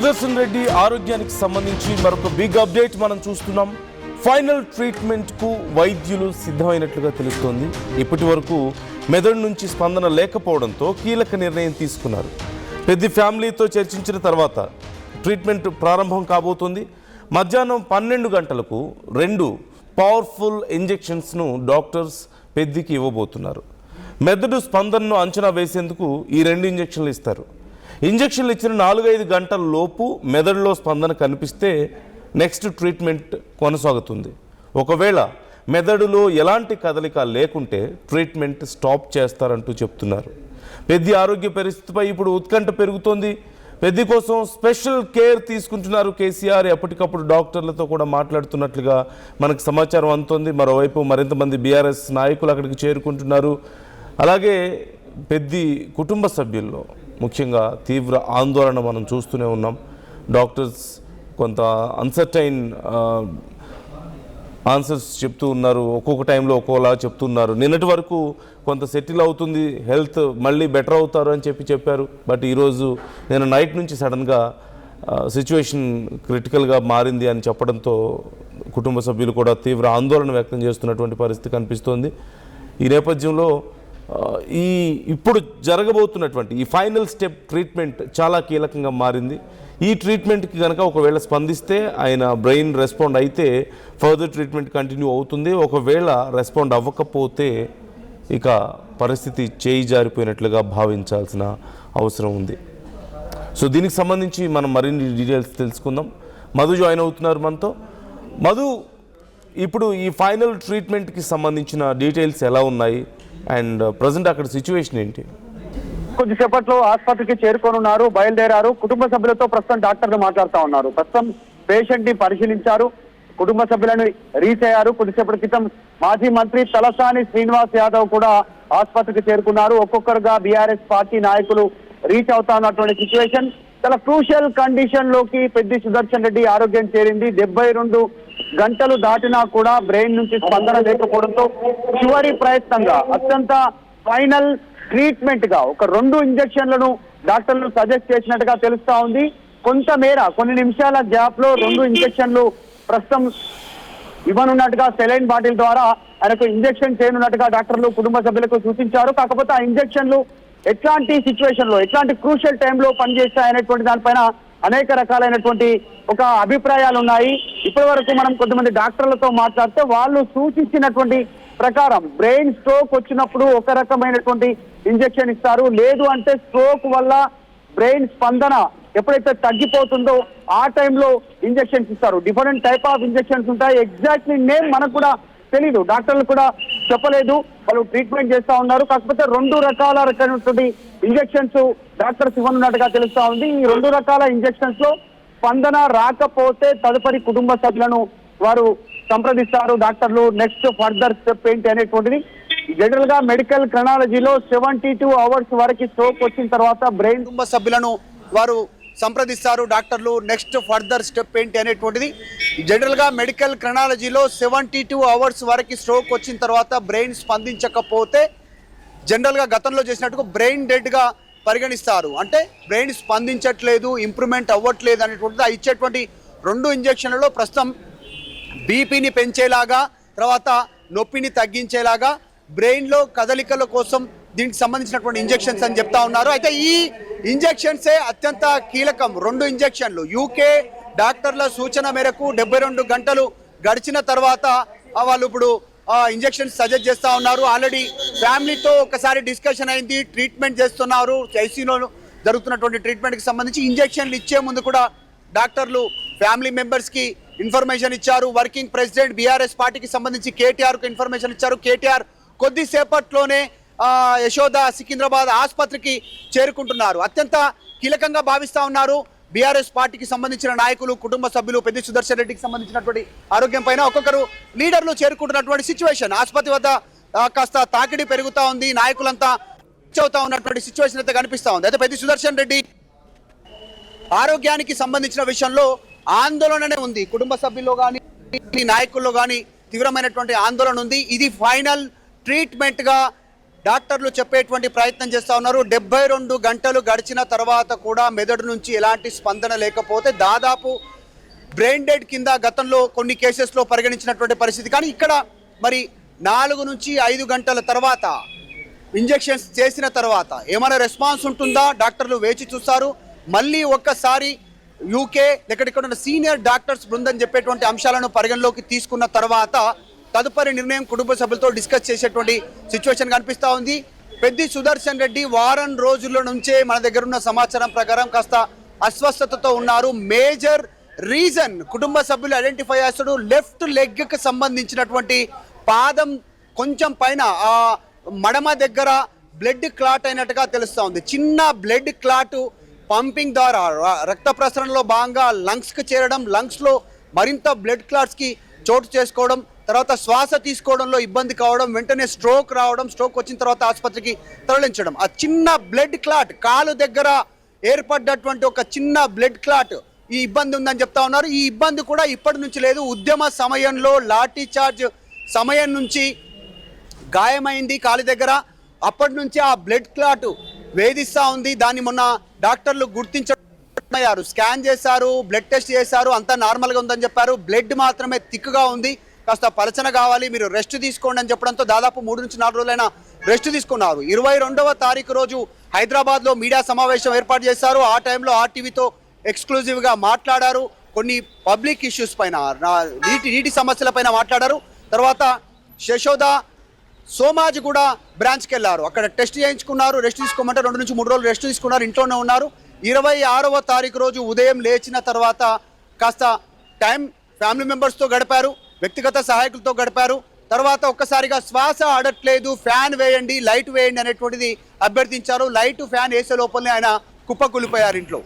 సుదర్శన్ రెడ్డి ఆరోగ్యానికి సంబంధించి మరొక బిగ్ అప్డేట్ మనం చూస్తున్నాం. ఫైనల్ ట్రీట్మెంట్కు వైద్యులు సిద్ధమైనట్లుగా తెలుస్తోంది. ఇప్పటి వరకు మెదడు నుంచి స్పందన లేకపోవడంతో కీలక నిర్ణయం తీసుకున్నారు. పెద్ద ఫ్యామిలీతో చర్చించిన తర్వాత ట్రీట్మెంట్ ప్రారంభం కాబోతోంది. మధ్యాహ్నం 12 గంటలకు 2 పవర్ఫుల్ ఇంజెక్షన్స్ను డాక్టర్స్ పెద్దికి ఇవ్వబోతున్నారు. మెదడు స్పందనను అంచనా వేసేందుకు ఈ 2 ఇంజెక్షన్లు ఇస్తారు. ఇంజెక్షన్లు ఇచ్చిన 4-5 గంటల లోపు మెదడులో స్పందన కనిపిస్తే నెక్స్ట్ ట్రీట్మెంట్ కొనసాగుతుంది. ఒకవేళ మెదడులో ఎలాంటి కదలిక లేకుంటే ట్రీట్మెంట్ స్టాప్ చేస్తారంటూ చెప్తున్నారు. పెద్ది ఆరోగ్య పరిస్థితిపై ఇప్పుడు ఉత్కంఠ పెరుగుతోంది. పెద్ది కోసం స్పెషల్ కేర్ తీసుకుంటున్నారు కేసీఆర్. ఎప్పటికప్పుడు డాక్టర్లతో కూడా మాట్లాడుతున్నట్లుగా మనకు సమాచారం అందుతోంది. మరోవైపు మరింతమంది బీఆర్ఎస్ నాయకులు అక్కడికి చేరుకుంటున్నారు. అలాగే పెద్ది కుటుంబ సభ్యుల్లో ముఖ్యంగా తీవ్ర ఆందోళన మనం చూస్తూనే ఉన్నాం. డాక్టర్స్ కొంత అన్సర్టైన్ ఆన్సర్స్ చెప్తూ ఉన్నారు. ఒక్కొక్క టైంలో ఒక్కోలా చెప్తున్నారు. నిన్నటి వరకు కొంత సెటిల్ అవుతుంది, హెల్త్ మళ్ళీ బెటర్ అవుతారు అని చెప్పారు. బట్ ఈరోజు నిన్న నైట్ నుంచి సడన్గా సిచ్యువేషన్ క్రిటికల్గా మారింది అని చెప్పడంతో కుటుంబ సభ్యులు కూడా తీవ్ర ఆందోళన వ్యక్తం చేస్తున్నటువంటి పరిస్థితి కనిపిస్తోంది. ఈ నేపథ్యంలో ఇప్పుడు జరగబోతున్నటువంటి ఈ ఫైనల్ స్టెప్ ట్రీట్మెంట్ చాలా కీలకంగా మారింది. ఈ ట్రీట్మెంట్కి కనుక ఒకవేళ స్పందిస్తే ఆయన బ్రెయిన్ రెస్పాండ్ అయితే ఫర్దర్ ట్రీట్మెంట్ కంటిన్యూ అవుతుంది. ఒకవేళ రెస్పాండ్ అవ్వకపోతే ఇక పరిస్థితి చేయి జారిపోయినట్లుగా భావించాల్సిన అవసరం ఉంది. సో దీనికి సంబంధించి మనం మరిన్ని డీటెయిల్స్ తెలుసుకుందాం. మధు జాయిన్ అవుతున్నారు మనతో. మధు, ఇప్పుడు ఈ ఫైనల్ ట్రీట్మెంట్కి సంబంధించిన డీటెయిల్స్ ఎలా ఉన్నాయి అండ్ ప్రజెంట్ అక్కడ సిచ్యువేషన్ ఏంటి? కొద్దిసేపట్లో ఆసుపత్రికి చేరుకోనున్నారు, బయలుదేరారు. కుటుంబ సభ్యులతో ప్రస్తుతం డాక్టర్లు మాట్లాడుతూ ఉన్నారు. ప్రస్తుతం పేషెంట్ ని పరిశీలించారు, కుటుంబ సభ్యులను రీచ్ అయ్యారు. కొద్దిసేపటి క్రితం మాజీ మంత్రి తలసాని శ్రీనివాస్ యాదవ్ కూడా ఆసుపత్రికి చేరుకున్నారు. ఒక్కొక్కరుగా బీఆర్ఎస్ పార్టీ నాయకులు రీచ్ అవుతా ఉన్నటువంటి సిచ్యువేషన్. చాలా క్రూషియల్ కండిషన్ లోకి పెద్ది సుదర్శన్ రెడ్డి ఆరోగ్యం చేరింది. 72 గంటలు దాటినా కూడా బ్రెయిన్ నుంచి స్పందన లేకపోవడంతో చివరి ప్రయత్నంగా అత్యంత ఫైనల్ ట్రీట్మెంట్ గా ఒక 2 ఇంజెక్షన్లను డాక్టర్లు సజెస్ట్ చేసినట్టుగా తెలుస్తా ఉంది. కొంతమేర కొన్ని నిమిషాల గ్యాప్ లో 2 ఇంజెక్షన్లు ప్రస్తుతం ఇవ్వనున్నట్టుగా సెలైన్ బాటిల్ ద్వారా ఆయనకు ఇంజెక్షన్ చేయనున్నట్టుగా డాక్టర్లు కుటుంబ సభ్యులకు సూచించారు. కాకపోతే ఆ ఇంజెక్షన్లు ఎట్లాంటి సిచ్యువేషన్ లో ఎట్లాంటి క్రూషియల్ టైంలో పనిచేస్తాయనేటువంటి దానిపైన అనేక రకాలైనటువంటి ఒక అభిప్రాయాలు ఉన్నాయి. ఇప్పటి వరకు మనం కొంతమంది డాక్టర్లతో మాట్లాడితే వాళ్ళు సూచించినటువంటి ప్రకారం బ్రెయిన్ స్ట్రోక్ వచ్చినప్పుడు ఒక రకమైనటువంటి ఇంజెక్షన్ ఇస్తారు. లేదు అంటే స్ట్రోక్ వల్ల బ్రెయిన్ స్పందన ఎప్పుడైతే తగ్గిపోతుందో ఆ టైంలో ఇంజెక్షన్స్ ఇస్తారు. డిఫరెంట్ టైప్ ఆఫ్ ఇంజెక్షన్స్ ఉంటాయి. ఎగ్జాక్ట్లీ నేమ్ మనకు కూడా తెలీదు, డాక్టర్లు కూడా చెప్పలేదు. వాళ్ళు ట్రీట్మెంట్ చేస్తా ఉన్నారు. కాకపోతే 2 రకాలైనటువంటి ఇంజెక్షన్స్ డాక్టర్స్ ఇవ్వనున్నట్టుగా తెలుస్తా ఉంది. ఈ 2 రకాల ఇంజెక్షన్స్ లో స్పందన రాకపోతే తదుపరి కుటుంబ సభ్యులను వారు సంప్రదిస్తారు డాక్టర్లు. నెక్స్ట్ ఫర్దర్ స్టెప్ ఏంటి అనేటువంటిది జనరల్ గా మెడికల్ క్రనాలజీలో 72 అవర్స్ వరకు స్ట్రోక్ వచ్చిన తర్వాత బ్రెయిన్ కుటుంబ సభ్యులను వారు సంప్రదిస్తారు డాక్టర్లు. నెక్స్ట్ ఫర్దర్ స్టెప్ ఏంటి అనేటువంటిది జనరల్ గా మెడికల్ క్రనాలజీలో 72 అవర్స్ వరకు స్ట్రోక్ వచ్చిన తర్వాత బ్రెయిన్ స్పందించకపోతే జనరల్ గా గతంలో చేసినట్టుగా బ్రెయిన్ డెడ్ గా పరిగణిస్తారు. అంటే బ్రెయిన్ స్పందించట్లేదు, ఇంప్రూవ్మెంట్ అవ్వట్లేదు అనేటువంటిది ఆ ఇచ్చేటువంటి 2 ఇంజెక్షన్లలో ప్రస్తుతం బీపీని పెంచేలాగా, తర్వాత నొప్పిని తగ్గించేలాగా, బ్రెయిన్లో కదలికల కోసం దీనికి సంబంధించినటువంటి ఇంజెక్షన్స్ అని చెప్తా ఉన్నారు. అయితే ఈ ఇంజెక్షన్సే అత్యంత కీలకం. 2 ఇంజెక్షన్లు యూకే డాక్టర్ల సూచన మేరకు 72 గంటలు గడిచిన తర్వాత వాళ్ళు ఇప్పుడు ఇంజెక్షన్స్ సజెస్ట్ చేస్తూ ఉన్నారు. ఆల్రెడీ ఫ్యామిలీతో ఒకసారి డిస్కషన్ అయింది, ట్రీట్మెంట్ చేస్తున్నారు. ఐసీయూలో జరుగుతున్నటువంటి ట్రీట్మెంట్కి సంబంధించి ఇంజెక్షన్లు ఇచ్చే ముందు కూడా డాక్టర్లు ఫ్యామిలీ మెంబర్స్కి ఇన్ఫర్మేషన్ ఇచ్చారు. వర్కింగ్ ప్రెసిడెంట్ బీఆర్ఎస్ పార్టీకి సంబంధించి కేటీఆర్కు ఇన్ఫర్మేషన్ ఇచ్చారు. కేటీఆర్ కొద్దిసేపట్లోనే యశోద సికింద్రాబాద్ ఆసుపత్రికి చేరుకుంటున్నారు. అత్యంత కీలకంగా భావిస్తా ఉన్నారు బీఆర్ఎస్ పార్టీకి సంబంధించిన నాయకులు, కుటుంబ సభ్యులు. పెద్ది సుదర్శన్ రెడ్డికి సంబంధించినటువంటి ఆరోగ్యం పైన ఒక్కొక్కరు లీడర్లు చేరుకుంటున్నటువంటి సిచ్యువేషన్. ఆసుపత్రి వద్ద కాస్త తాకిడి పెరుగుతా ఉంది. నాయకులంతా అవుతా ఉన్నటువంటి సిచ్యువేషన్ అయితే కనిపిస్తా ఉంది. అయితే పెద్ది సుదర్శన్ రెడ్డి ఆరోగ్యానికి సంబంధించిన విషయంలో ఆందోళననే ఉంది. కుటుంబ సభ్యుల్లో కానీ నాయకుల్లో కానీ తీవ్రమైనటువంటి ఆందోళన ఉంది. ఇది ఫైనల్ ట్రీట్మెంట్ గా డాక్టర్లు చెప్పేటువంటి ప్రయత్నం చేస్తూ ఉన్నారు. 72 గంటలు గడిచిన తర్వాత కూడా మెదడు నుంచి ఎలాంటి స్పందన లేకపోతే దాదాపు బ్రెయిన్ డెడ్ కింద గతంలో కొన్ని కేసెస్లో పరిగణించినటువంటి పరిస్థితి. కానీ ఇక్కడ మరి 4 నుంచి 5 గంటల తర్వాత ఇంజెక్షన్స్ చేసిన తర్వాత ఏమైనా రెస్పాన్స్ ఉంటుందా? డాక్టర్లు వేచి చూస్తారు. మళ్ళీ ఒక్కసారి యూకే ఇక్కడ ఉన్న సీనియర్ డాక్టర్స్ బృందం చెప్పేటువంటి అంశాలను పరిగణలోకి తీసుకున్న తర్వాత తదుపరి నిర్ణయం కుటుంబ సభ్యులతో డిస్కస్ చేసేటువంటి సిచ్యువేషన్ కనిపిస్తూ ఉంది. పెద్ది సుదర్శన్ రెడ్డి వారం రోజుల నుంచే మన దగ్గర ఉన్న సమాచారం ప్రకారం కాస్త అస్వస్థతతో ఉన్నారు. మేజర్ రీజన్ కుటుంబ సభ్యులు ఐడెంటిఫై చేస్తాడు. లెఫ్ట్ లెగ్కి సంబంధించినటువంటి పాదం కొంచెం పైన ఆ మడమ దగ్గర బ్లడ్ క్లాట్ అయినట్టుగా తెలుస్తూ ఉంది. చిన్న బ్లడ్ క్లాట్ పంపింగ్ ద్వారా రక్త ప్రసరణలో భాగంగా లంగ్స్కి చేరడం, లంగ్స్లో మరింత బ్లడ్ క్లాట్స్కి చోటు చేసుకోవడం, తర్వాత శ్వాస తీసుకోవడంలో ఇబ్బంది కావడం, వెంటనే స్ట్రోక్ రావడం, స్ట్రోక్ వచ్చిన తర్వాత ఆసుపత్రికి తరలించడం. ఆ చిన్న బ్లడ్ క్లాట్ కాలు దగ్గర ఏర్పడ్డటువంటి ఒక చిన్న బ్లడ్ క్లాట్ ఈ ఇబ్బంది ఉందని చెప్తా ఉన్నారు. ఈ ఇబ్బంది కూడా ఇప్పటి నుంచి లేదు. ఉద్యమ సమయంలో లాఠీ చార్జ్ సమయం నుంచి గాయమైంది కాలు దగ్గర. అప్పటి నుంచి ఆ బ్లడ్ క్లాట్ వేధిస్తూ ఉంది. దాన్ని మొన్న డాక్టర్లు గుర్తించారు, స్కాన్ చేశారు, బ్లడ్ టెస్ట్ చేశారు, అంతా నార్మల్గా ఉందని చెప్పారు. బ్లడ్ మాత్రమే థిక్గా ఉంది, కాస్త పలచన కావాలి, మీరు రెస్ట్ తీసుకోండి అని చెప్పడంతో దాదాపు 3 నుంచి 4 రోజులైనా రెస్ట్ తీసుకున్నారు. 22వ తారీఖు రోజు హైదరాబాద్లో మీడియా సమావేశం ఏర్పాటు చేశారు. ఆ టైంలో ఆర్టీవీతో ఎక్స్క్లూజివ్గా మాట్లాడారు. కొన్ని పబ్లిక్ ఇష్యూస్ పైన, నీటి సమస్యల పైన మాట్లాడారు. తర్వాత యశోద సోమాజ్ కూడా బ్రాంచ్కి వెళ్ళారు. అక్కడ టెస్ట్ చేయించుకున్నారు, రెస్ట్ తీసుకోమంటే 2 నుంచి 3 రోజులు రెస్ట్ తీసుకున్నారు, ఇంట్లోనే ఉన్నారు. 26వ తారీఖు రోజు ఉదయం లేచిన తర్వాత కాస్త టైం ఫ్యామిలీ మెంబర్స్తో గడిపారు, వ్యక్తిగత సహాయకులతో గడిపారు. తర్వాత ఒక్కసారిగా శ్వాస ఆడట్లేదు, ఫ్యాన్ వేయండి, లైట్ వేయండి అనేటువంటిది అభ్యర్థించారు. లైట్ ఫ్యాన్ వేసే లోపలనే ఆయన కుప్పకూలిపోయారు. ఇంట్లో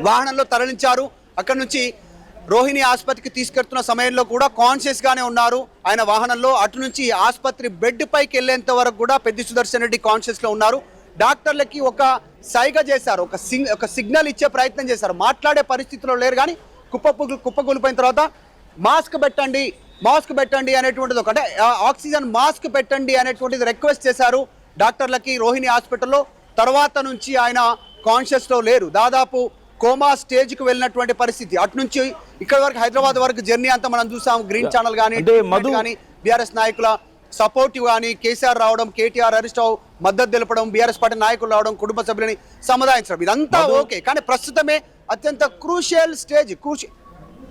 వాహనంలో తరలించారు. అక్కడ నుంచి రోహిణి ఆసుపత్రికి తీసుకెళ్తున్న సమయంలో కూడా కాన్షియస్గానే ఉన్నారు ఆయన వాహనంలో. అటు నుంచి ఆసుపత్రి బెడ్ పైకి వెళ్ళేంత వరకు కూడా పెద్ది సుదర్శన్ రెడ్డి కాన్షియస్లో ఉన్నారు. డాక్టర్లకి ఒక సైగ చేశారు, ఒక సిగ్నల్ ఇచ్చే ప్రయత్నం చేశారు. మాట్లాడే పరిస్థితిలో లేరు, కానీ కుప్పకూలిపోయిన తర్వాత మాస్క్ పెట్టండి అనేటువంటిది, ఒకటే ఆక్సిజన్ మాస్క్ పెట్టండి అనేటువంటిది రిక్వెస్ట్ చేశారు డాక్టర్లకి రోహిణి హాస్పిటల్లో. తర్వాత నుంచి ఆయన కాన్షియస్లో లేరు. దాదాపు కోమా స్టేజ్కి వెళ్ళినటువంటి పరిస్థితి. అటు నుంచి ఇక్కడ వరకు హైదరాబాద్ వరకు జర్నీ అంతా మనం చూసాం. గ్రీన్ ఛానల్ కానీ బీఆర్ఎస్ నాయకుల సపోర్టివ్ కానీ, కేసీఆర్ రావడం, కేటీఆర్ అరెస్ట్ మద్దతు తెలపడం, బీఆర్ఎస్ పార్టీ నాయకులు రావడం, కుటుంబ సభ్యులని సముదాయించడం, ఇదంతా ఓకే. కానీ ప్రస్తుతమే అత్యంత క్రూషియల్ స్టేజ్